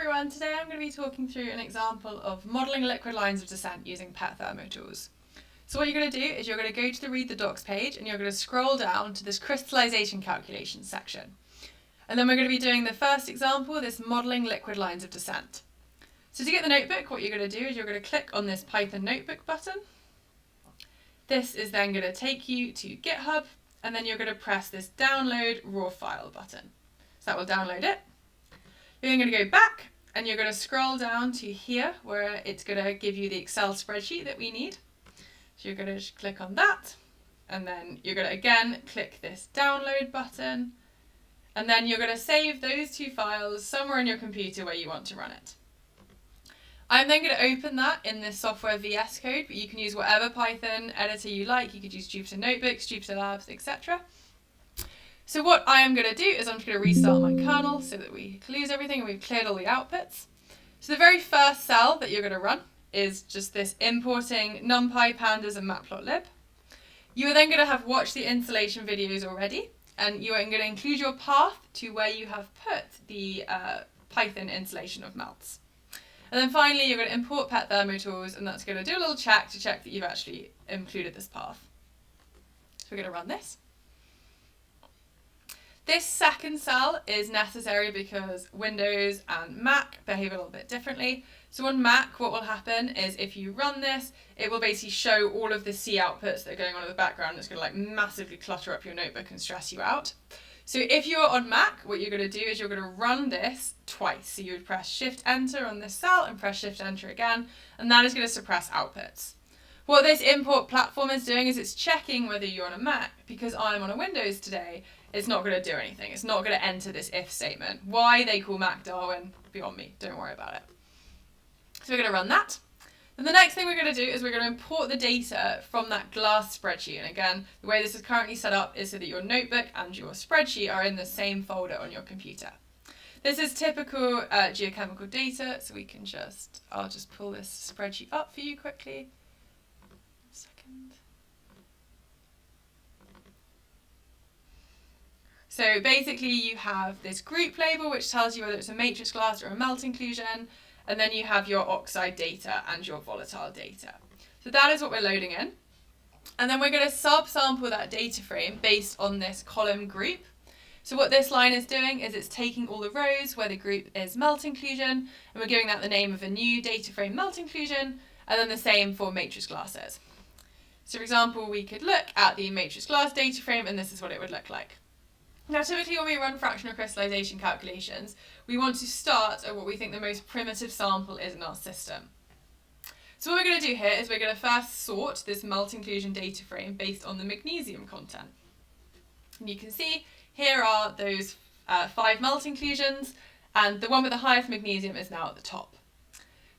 everyone, today I'm going to be talking through an example of modelling liquid lines of descent using PetThermoTools. So what you're going to do is you're going to go to the Read the Docs page and you're going to scroll down to this crystallization calculations section. And then we're going to be doing the first example, this modelling liquid lines of descent. So to get the notebook, what you're going to do is you're going to click on this Python notebook button. This is then going to take you to GitHub, and then you're going to press this download raw file button. So that will download it. You're then going to go back and you're going to scroll down to here where it's going to give you the Excel spreadsheet that we need. So you're going to just click on that, and then you're going to again click this download button, and then you're going to save those two files somewhere on your computer where you want to run it. I'm then going to open that in this software VS Code, but you can use whatever Python editor you like. You could use Jupyter Notebooks, Jupyter Labs, etc. So what I am going to do is I'm just going to restart my kernel so that we lose everything and we've cleared all the outputs. So the very first cell that you're going to run is just this importing NumPy, Pandas and Matplotlib. You are then going to have watched the installation videos already, and you are going to include your path to where you have put the Python installation of melts. And then finally you're going to import PetThermoTools, and that's going to do a little check to check that you've actually included this path. So we're going to run this. This second cell is necessary because Windows and Mac behave a little bit differently. So on Mac, what will happen is if you run this, it will basically show all of the C outputs that are going on in the background. It's going to massively clutter up your notebook and stress you out. So if you're on Mac, what you're going to do is you're going to run this twice. So you would press Shift Enter on this cell and press Shift Enter again, and that is going to suppress outputs. What this import platform is doing is it's checking whether you're on a Mac. Because I'm on a Windows today, it's not going to do anything. It's not going to enter this if statement. Why they call Mac Darwin, beyond me. Don't worry about it. So we're going to run that. And the next thing we're going to do is we're going to import the data from that glass spreadsheet. And again, the way this is currently set up is so that your notebook and your spreadsheet are in the same folder on your computer. This is typical geochemical data, so we can I'll just pull this spreadsheet up for you quickly. Second. So basically you have this group label which tells you whether it's a matrix glass or a melt inclusion, and then you have your oxide data and your volatile data. So that is what we're loading in. And then we're going to subsample that data frame based on this column group. So what this line is doing is it's taking all the rows where the group is melt inclusion, and we're giving that the name of a new data frame melt inclusion, and then the same for matrix glasses. So for example, we could look at the matrix glass data frame, and this is what it would look like. Now typically when we run fractional crystallization calculations, we want to start at what we think the most primitive sample is in our system. So what we're going to do here is we're going to first sort this melt inclusion data frame based on the magnesium content. And you can see here are those 5 melt inclusions, and the one with the highest magnesium is now at the top.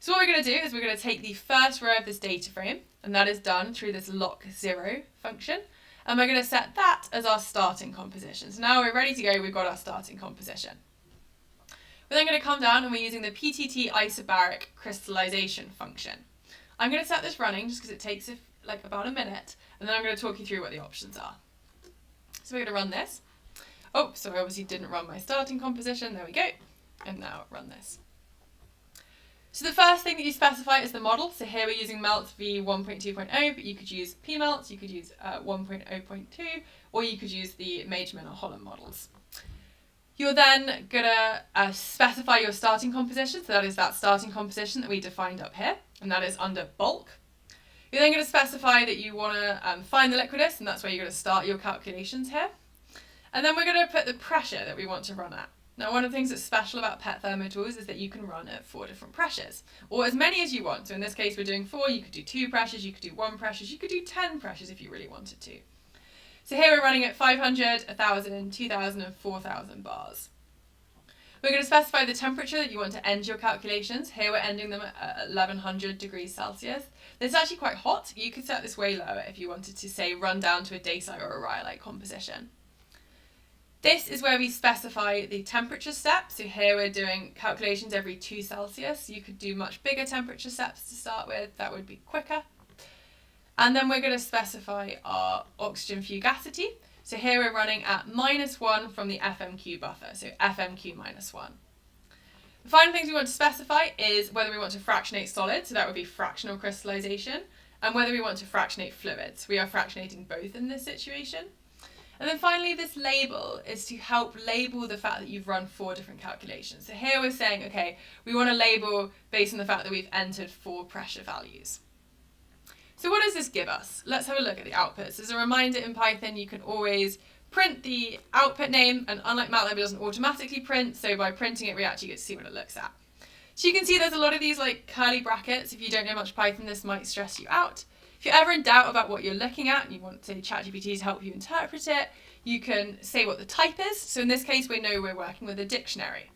So what we're going to do is we're going to take the first row of this data frame, and that is done through this lock0 function. And we're going to set that as our starting composition. So now we're ready to go, we've got our starting composition. We're then going to come down and we're using the PTT isobaric crystallization function. I'm going to set this running just because it takes about a minute, and then I'm going to talk you through what the options are. So we're going to run this. Oh, so I obviously didn't run my starting composition, there we go. And now run this. So the first thing that you specify is the model. So here we're using melt v1.2.0, but you could use pmelt, you could use 1.0.2, or you could use the Mageman or Holland models. You're then going to specify your starting composition. So that is that starting composition that we defined up here, and that is under bulk. You're then going to specify that you want to find the liquidus, and that's where you're going to start your calculations here. And then we're going to put the pressure that we want to run at. Now, one of the things that's special about PetThermoTools is that you can run at 4 different pressures, or as many as you want. So in this case, we're doing 4, you could do 2 pressures, you could do 1 pressure, you could do 10 pressures if you really wanted to. So here we're running at 500, 1,000, 2,000 and 4,000 bars. We're going to specify the temperature that you want to end your calculations. Here we're ending them at 1,100 degrees Celsius. This is actually quite hot. You could set this way lower if you wanted to, say, run down to a dacite or a rhyolite composition. This is where we specify the temperature step. So here we're doing calculations every 2 Celsius. You could do much bigger temperature steps to start with. That would be quicker. And then we're going to specify our oxygen fugacity. So here we're running at -1 from the FMQ buffer, so FMQ -1. The final things we want to specify is whether we want to fractionate solids, so that would be fractional crystallization, and whether we want to fractionate fluids. We are fractionating both in this situation. And then finally, this label is to help label the fact that you've run 4 different calculations. So here we're saying, okay, we want to label based on the fact that we've entered 4 pressure values. So what does this give us? Let's have a look at the outputs. As a reminder, in Python, you can always print the output name, and unlike MATLAB, it doesn't automatically print, so by printing it, we actually get to see what it looks at. So you can see there's a lot of these like curly brackets. If you don't know much Python, this might stress you out. If you're ever in doubt about what you're looking at and you want, say, ChatGPT to help you interpret it, you can say what the type is. So in this case, we know we're working with a dictionary.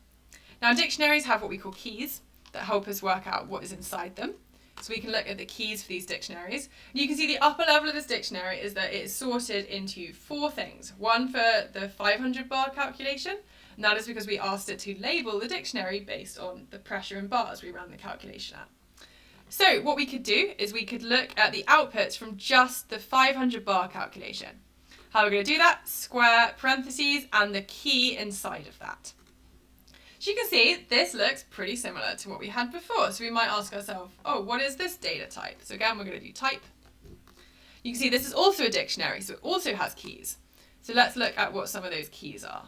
Now, dictionaries have what we call keys that help us work out what is inside them. So we can look at the keys for these dictionaries. And you can see the upper level of this dictionary is that it is sorted into 4 things. One for the 500 bar calculation, and that is because we asked it to label the dictionary based on the pressure in bars we ran the calculation at. So what we could do is we could look at the outputs from just the 500 bar calculation. How are we going to do that? Square parentheses and the key inside of that. So you can see this looks pretty similar to what we had before. So we might ask ourselves, oh, what is this data type? So again, we're going to do type. You can see this is also a dictionary, so it also has keys. So let's look at what some of those keys are.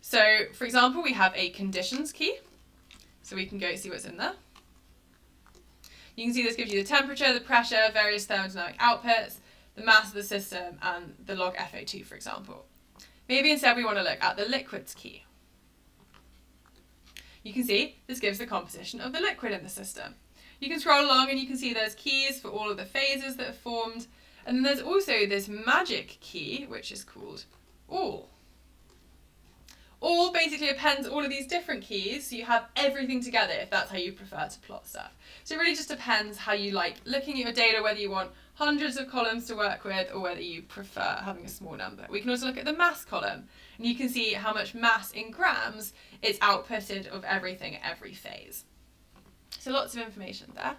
So for example, we have a conditions key. So we can go see what's in there. You can see this gives you the temperature, the pressure, various thermodynamic outputs, the mass of the system, and the log FO2, for example. Maybe instead we want to look at the liquids key. You can see this gives the composition of the liquid in the system. You can scroll along and you can see there's keys for all of the phases that are formed. And then there's also this magic key, which is called all. All basically appends all of these different keys, so you have everything together if that's how you prefer to plot stuff. So it really just depends how you like looking at your data, whether you want hundreds of columns to work with or whether you prefer having a small number. We can also look at the mass column, and you can see how much mass in grams is outputted of everything at every phase. So lots of information there.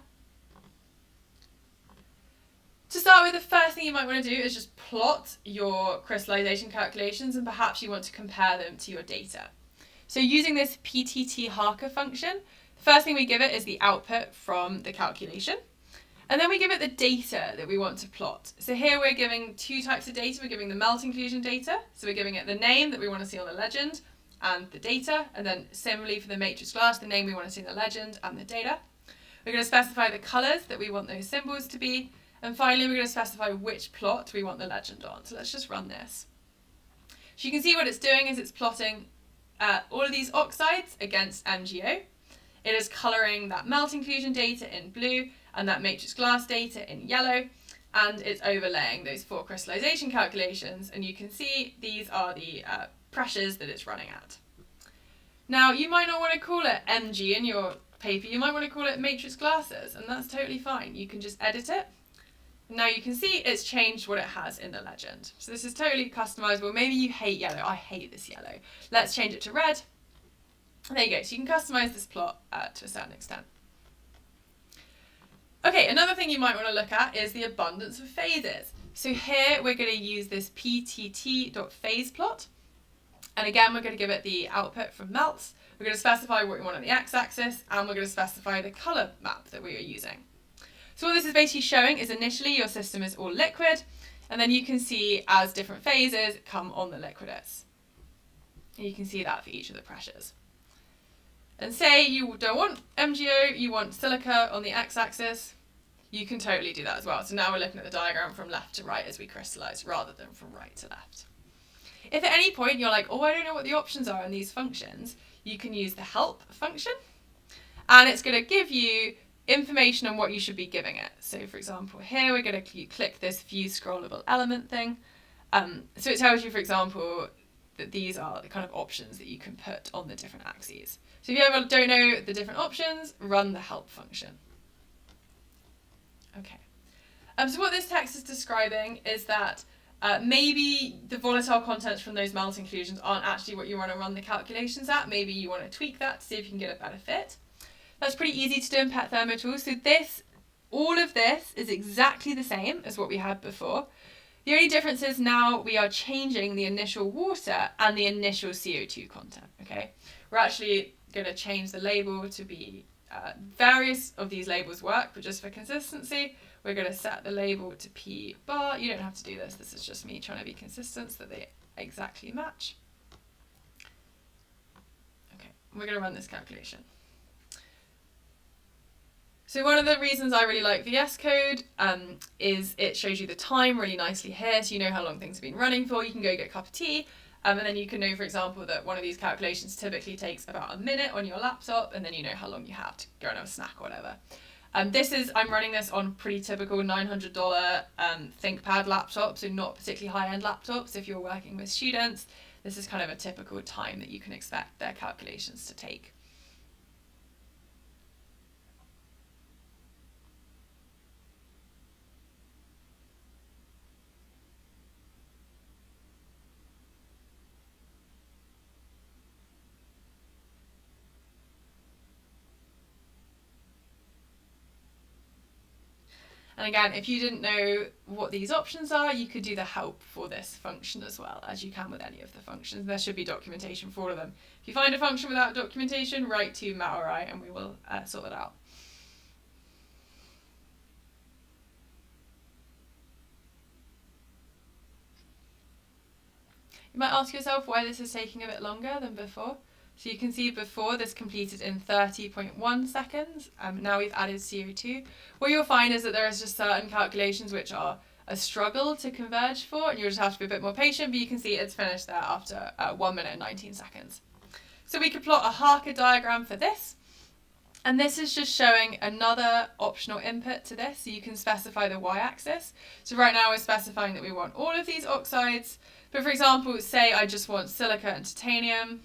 To start with, the first thing you might want to do is just plot your crystallization calculations, and perhaps you want to compare them to your data. So using this PTT Harker function, the first thing we give it is the output from the calculation. And then we give it the data that we want to plot. So here we're giving 2 types of data. We're giving the melt inclusion data. So we're giving it the name that we want to see on the legend and the data. And then similarly for the matrix glass, the name we want to see in the legend and the data. We're going to specify the colors that we want those symbols to be. And finally, we're going to specify which plot we want the legend on. So let's just run this. So you can see what it's doing is it's plotting all of these oxides against MgO. It is colouring that melt inclusion data in blue and that matrix glass data in yellow. And it's overlaying those 4 crystallization calculations. And you can see these are the pressures that it's running at. Now, you might not want to call it Mg in your paper. You might want to call it matrix glasses, and that's totally fine. You can just edit it. Now you can see it's changed what it has in the legend. So this is totally customizable. Maybe you hate yellow. I hate this yellow. Let's change it to red. And there you go. So you can customize this plot to a certain extent. Okay, another thing you might want to look at is the abundance of phases. So here we're going to use this ptt.phase plot. And again, we're going to give it the output from melts. We're going to specify what we want on the x-axis, and we're going to specify the color map that we are using. So what this is basically showing is initially your system is all liquid, and then you can see as different phases come on the liquidus. And you can see that for each of the pressures. And say you don't want MgO, you want silica on the x-axis, you can totally do that as well. So now we're looking at the diagram from left to right as we crystallize rather than from right to left. If at any point you're like, oh, I don't know what the options are in these functions, you can use the help function, and it's going to give you information on what you should be giving it. So for example, here we're going to click this view scrollable element thing. So it tells you, for example, that these are the kind of options that you can put on the different axes. So if you ever don't know the different options, run the help function. Okay. So what this text is describing is that maybe the volatile contents from those melt inclusions aren't actually what you want to run the calculations at. Maybe you want to tweak that to see if you can get a better fit. That's pretty easy to do in PetThermoTools. So all of this is exactly the same as what we had before. The only difference is now we are changing the initial water and the initial CO2 content, okay? we're actually going to change the label to be various of these labels work, but just for consistency, we're going to set the label to P bar. You don't have to do this. This is just me trying to be consistent so that they exactly match. Okay, we're going to run this calculation. So one of the reasons I really like VS Code is it shows you the time really nicely here, so you know how long things have been running for. You can go get a cup of tea, and then you can know, for example, that one of these calculations typically takes about a minute on your laptop, and then you know how long you have to go and have a snack or whatever. I'm running this on pretty typical $900 ThinkPad laptop, so not particularly high-end laptops. If you're working with students, this is kind of a typical time that you can expect their calculations to take. And again, if you didn't know what these options are, you could do the help for this function as well, as you can with any of the functions. There should be documentation for all of them. If you find a function without documentation, write to Matt or I, and we will sort that out. You might ask yourself why this is taking a bit longer than before. So you can see before this completed in 30.1 seconds. Now we've added CO2. What you'll find is that there is just certain calculations which are a struggle to converge for, and you'll just have to be a bit more patient, but you can see it's finished there after 1 minute and 19 seconds. So we could plot a Harker diagram for this. And this is just showing another optional input to this, so you can specify the y-axis. So right now we're specifying that we want all of these oxides, but for example, say I just want silica and titanium.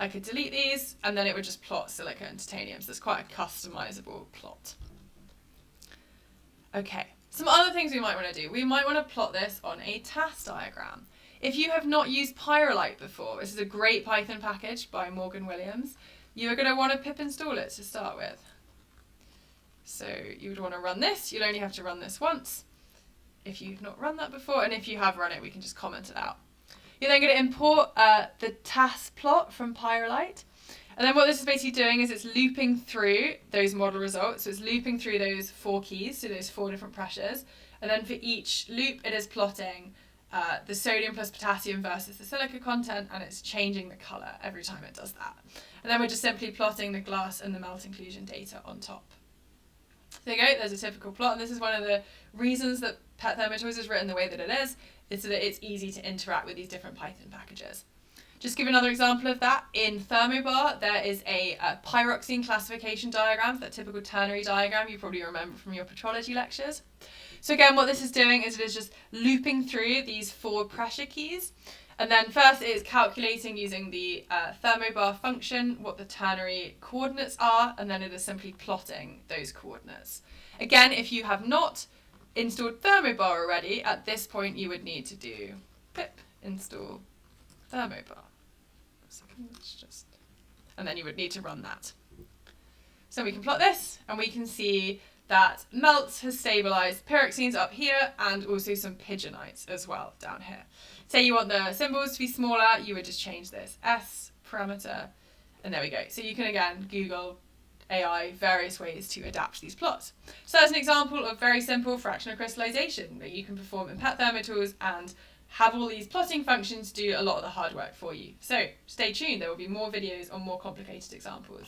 I could delete these, and then it would just plot silica and titanium. So it's quite a customizable plot. Okay, some other things we might want to do. We might want to plot this on a task diagram. If you have not used Pyrolite before, this is a great Python package by Morgan Williams. You're going to want to pip install it to start with. So you would want to run this. You'll only have to run this once if you've not run that before, and if you have run it, we can just comment it out. You're then going to import the task plot from Pyrolite. And then what this is basically doing is it's looping through those model results. So it's looping through those 4 keys, so those 4 different pressures. And then for each loop, it is plotting the sodium plus potassium versus the silica content, and it's changing the colour every time it does that. And then we're just simply plotting the glass and the melt inclusion data on top. So there you go, there's a typical plot, and this is one of the reasons that PetThermoTools is written the way that it is so that it's easy to interact with these different Python packages. Just give another example of that. In ThermoBar, there is a pyroxene classification diagram, that typical ternary diagram you probably remember from your petrology lectures. So again, what this is doing is it is just looping through these 4 pressure keys. And then first it is calculating using the ThermoBar function what the ternary coordinates are, and then it is simply plotting those coordinates. Again, if you have not installed ThermoBar already, at this point you would need to do pip install ThermoBar. And then you would need to run that. So we can plot this, and we can see that melt has stabilized pyroxenes up here, and also some pigeonites as well down here. Say you want the symbols to be smaller, you would just change this S parameter, and there we go. So you can again Google AI various ways to adapt these plots. So that's an example of very simple fractional crystallization that you can perform in PetThermoTools and have all these plotting functions do a lot of the hard work for you. So stay tuned, there will be more videos on more complicated examples.